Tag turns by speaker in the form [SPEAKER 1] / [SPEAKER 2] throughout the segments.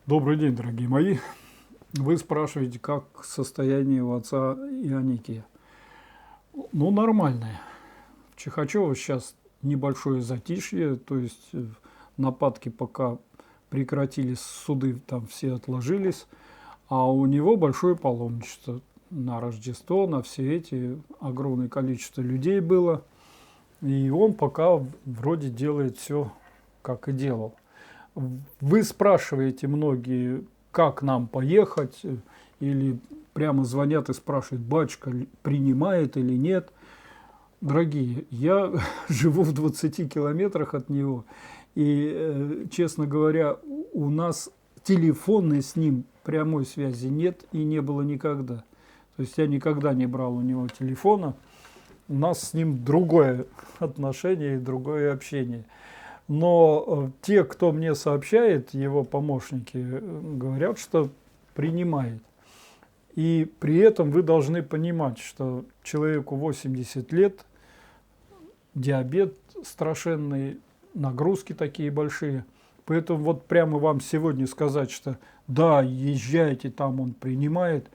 [SPEAKER 1] Добрый день, дорогие мои. Вы спрашиваете, как состояние у отца Ионикия. Ну, нормальное. В Чихачево сейчас небольшое затишье, то есть нападки пока прекратились, суды там все отложились, а у него большое паломничество на Рождество, на все эти огромное количество людей было, и он пока вроде делает все, как и делал. Вы спрашиваете многие, как нам поехать, или прямо звонят и спрашивают, батюшка принимает или нет. Дорогие, я живу в 20 километрах от него, и, честно говоря, у нас телефонной с ним прямой связи нет и не было никогда. То есть я никогда не брал у него телефона, у нас с ним другое отношение и другое общение. Но те, кто мне сообщает, его помощники, говорят, что принимает. И при этом вы должны понимать, что человеку 80 лет, диабет страшенный, нагрузки такие большие. Поэтому вот прямо вам сегодня сказать, что да, езжайте, там он принимает,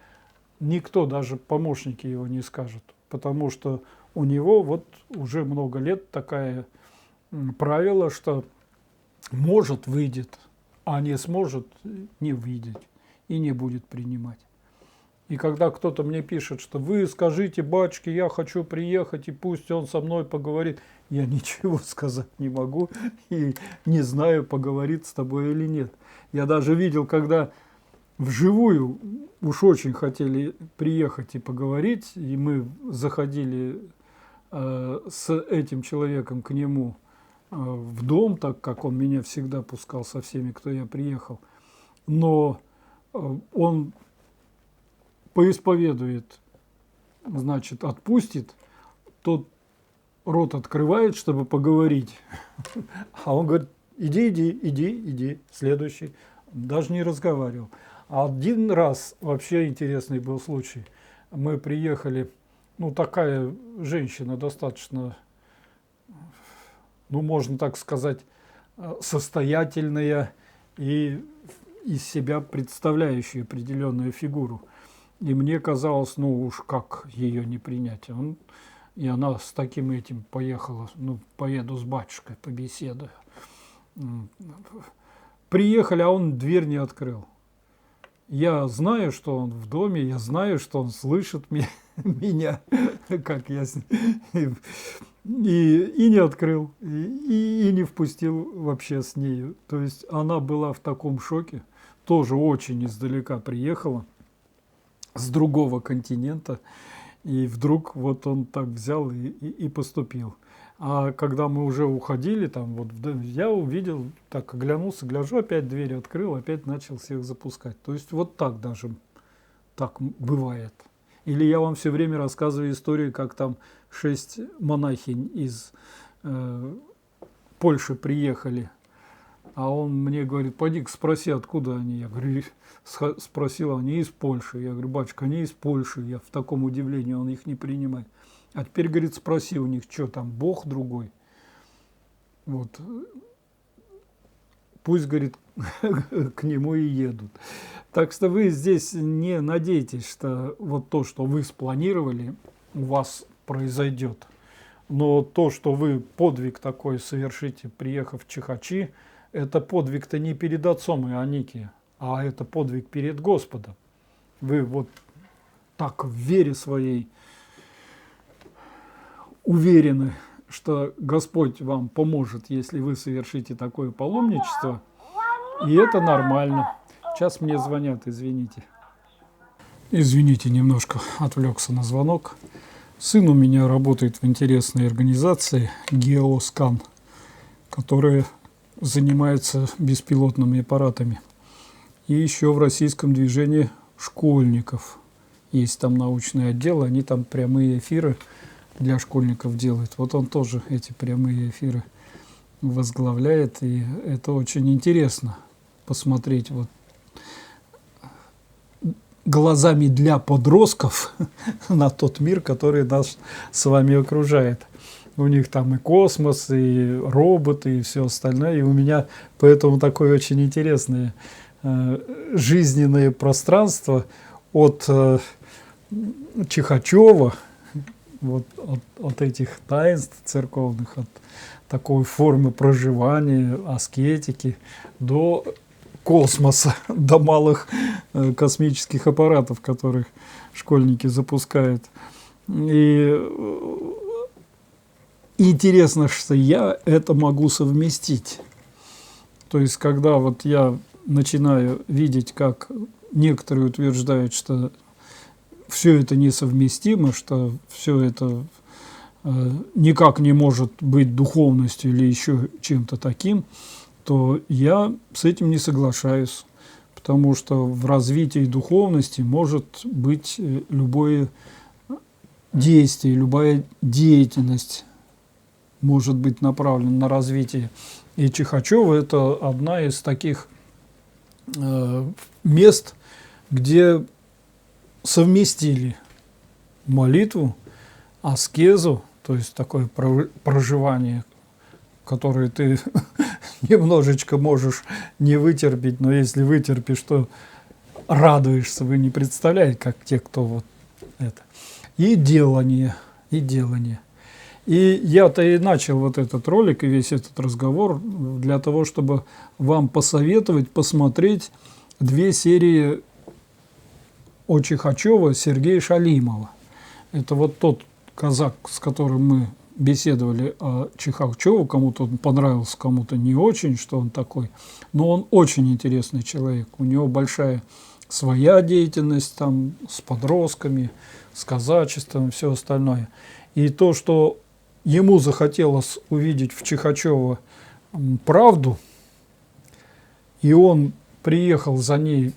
[SPEAKER 1] никто, даже помощники его не скажут. Потому что у него вот уже много лет такая правило, что может выйдет, а не сможет не выйдет и не будет принимать. И когда кто-то мне пишет, что вы скажите батюшке, я хочу приехать, и пусть он со мной поговорит, я ничего сказать не могу и не знаю, поговорит с тобой или нет. Я даже видел, когда вживую уж очень хотели приехать и поговорить, и мы заходили с этим человеком к нему в дом, так как он меня всегда пускал со всеми, кто я приехал. Но он поисповедует, значит, отпустит, тот рот открывает, чтобы поговорить, а он говорит, иди, следующий. Даже не разговаривал. А один раз вообще интересный был случай. Мы приехали, ну такая женщина достаточно, ну, можно так сказать, состоятельная и из себя представляющая определенную фигуру. И мне казалось, ну уж как ее не принять. И она с таким этим поехала, ну, поеду с батюшкой, побеседую. Приехали, а он дверь не открыл. Я знаю, что он в доме, я знаю, что он слышит меня, как я... И не открыл, и не впустил вообще с нею. То есть она была в таком шоке, тоже очень издалека приехала, с другого континента, и вдруг вот он так взял и поступил. А когда мы уже уходили, там вот я увидел, так оглянулся, гляжу, опять дверь открыл, опять начал всех запускать. То есть вот так даже так бывает. Или я вам все время рассказываю историю, как там 6 монахинь из Польши приехали, а он мне говорит, пойди-ка спроси, откуда они. Я говорю, спросил, они из Польши. Я говорю, батюшка, они из Польши. Я в таком удивлении, он их не принимает. А теперь, говорит, спроси у них, что там, Бог другой. Вот. Пусть, говорит, к нему и едут. Так что вы здесь не надейтесь, что вот то, что вы спланировали, у вас произойдет. Но то, что вы подвиг такой совершите, приехав в Чихачи, это подвиг-то не перед отцом Ионикия, а это подвиг перед Господом. Вы вот так в вере своей уверены, что Господь вам поможет, если вы совершите такое паломничество, и это нормально. Сейчас мне звонят, извините. Извините, немножко отвлекся на звонок. Сын у меня работает в интересной организации «Геоскан», которая занимается беспилотными аппаратами. И еще в российском движении школьников. Есть там научный отдел, они там прямые эфиры для школьников делают. Вот он тоже эти прямые эфиры возглавляет, и это очень интересно посмотреть вот глазами для подростков на тот мир, который нас с вами окружает. У них там и космос, и роботы, и все остальное. И у меня поэтому такое очень интересное жизненное пространство от Чихачева, вот от этих таинств церковных, от такой формы проживания, аскетики, до космоса, до малых космических аппаратов, которых школьники запускают. И интересно, что я это могу совместить. То есть, когда вот я начинаю видеть, как некоторые утверждают, что все это несовместимо, что все это никак не может быть духовностью или еще чем-то таким, то я с этим не соглашаюсь, потому что в развитии духовности может быть любое действие, любая деятельность может быть направлена на развитие. И Чихачева – это одна из таких мест, где совместили молитву, аскезу, то есть такое проживание, которое ты немножечко можешь не вытерпеть, но если вытерпишь, то радуешься, вы не представляете, как те, кто вот это. И делание, и делание. И я-то и начал вот этот ролик и весь этот разговор для того, чтобы вам посоветовать посмотреть 2 серии о Чихачева Сергея Шалимова. Это вот тот казак, с которым мы беседовали о Чихачеву, кому-то он понравился, кому-то не очень, что он такой. Но он очень интересный человек. У него большая своя деятельность там с подростками, с казачеством и все остальное. И то, что ему захотелось увидеть в Чихачева правду, и он приехал за ней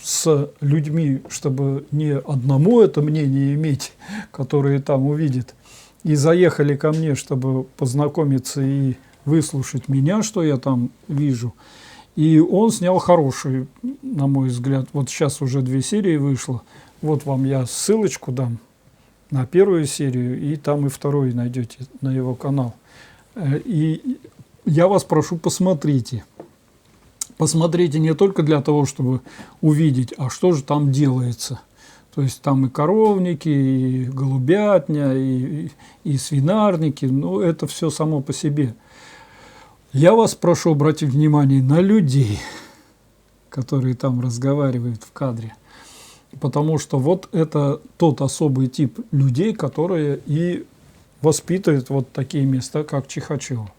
[SPEAKER 1] с людьми, чтобы не одному это мнение иметь, которые там увидят, и заехали ко мне, чтобы познакомиться и выслушать меня, что я там вижу. И он снял хороший, на мой взгляд. Вот сейчас уже 2 серии вышло. Вот вам я ссылочку дам на 1 серию, и там и 2 найдете на его канал. И я вас прошу, посмотрите. Посмотрите не только для того, чтобы увидеть, а что же там делается. То есть там и коровники, и голубятня, и свинарники, ну это все само по себе. Я вас прошу обратить внимание на людей, которые там разговаривают в кадре. Потому что вот это тот особый тип людей, которые и воспитывают вот такие места, как Чихачева.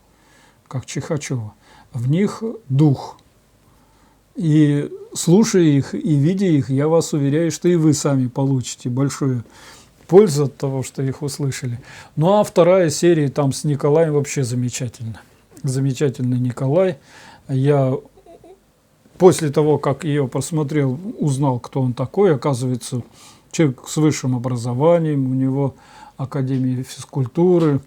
[SPEAKER 1] Как Чихачева. В них дух. И слушая их и видя их, я вас уверяю, что и вы сами получите большую пользу от того, что их услышали. Ну а 2 серия там с Николаем вообще замечательно. Замечательный Николай. Я после того, как ее посмотрел, узнал, кто он такой. Оказывается, человек с высшим образованием, у него Академия физкультуры,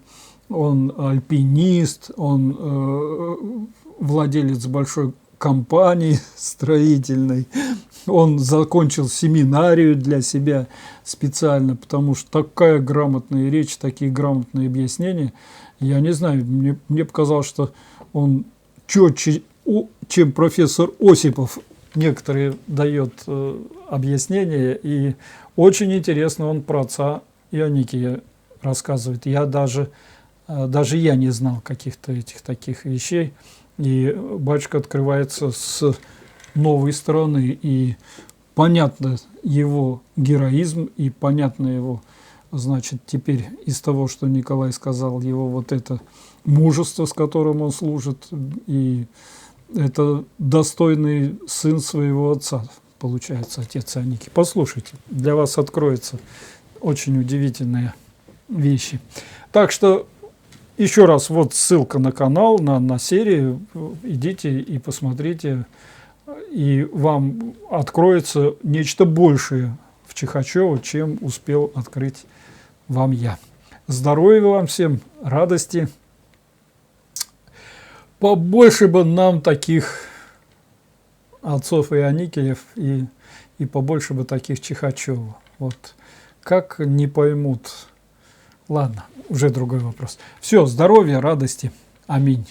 [SPEAKER 1] он альпинист, он владелец большой компании строительной. Он закончил семинарию для себя специально, потому что такая грамотная речь, такие грамотные объяснения. Я не знаю, мне показалось, что он четче, чем профессор Осипов, некоторые дает объяснения. И очень интересно он про отца Ионикия рассказывает. Я даже я не знал каких-то этих таких вещей. И батюшка открывается с новой стороны, и понятно его героизм, и понятно его, значит, теперь из того, что Николай сказал, его вот это мужество, с которым он служит, и это достойный сын своего отца, получается, отец Ионикий. Послушайте, для вас откроются очень удивительные вещи. Так что еще раз, вот ссылка на канал, на серию. Идите и посмотрите, и вам откроется нечто большее в Чихачево, чем успел открыть вам я. Здоровья вам всем, радости. Побольше бы нам таких отцов Ионикиев и побольше бы таких Чихачевых. Вот как не поймут. Ладно, уже другой вопрос. Все, здоровья, радости. Аминь.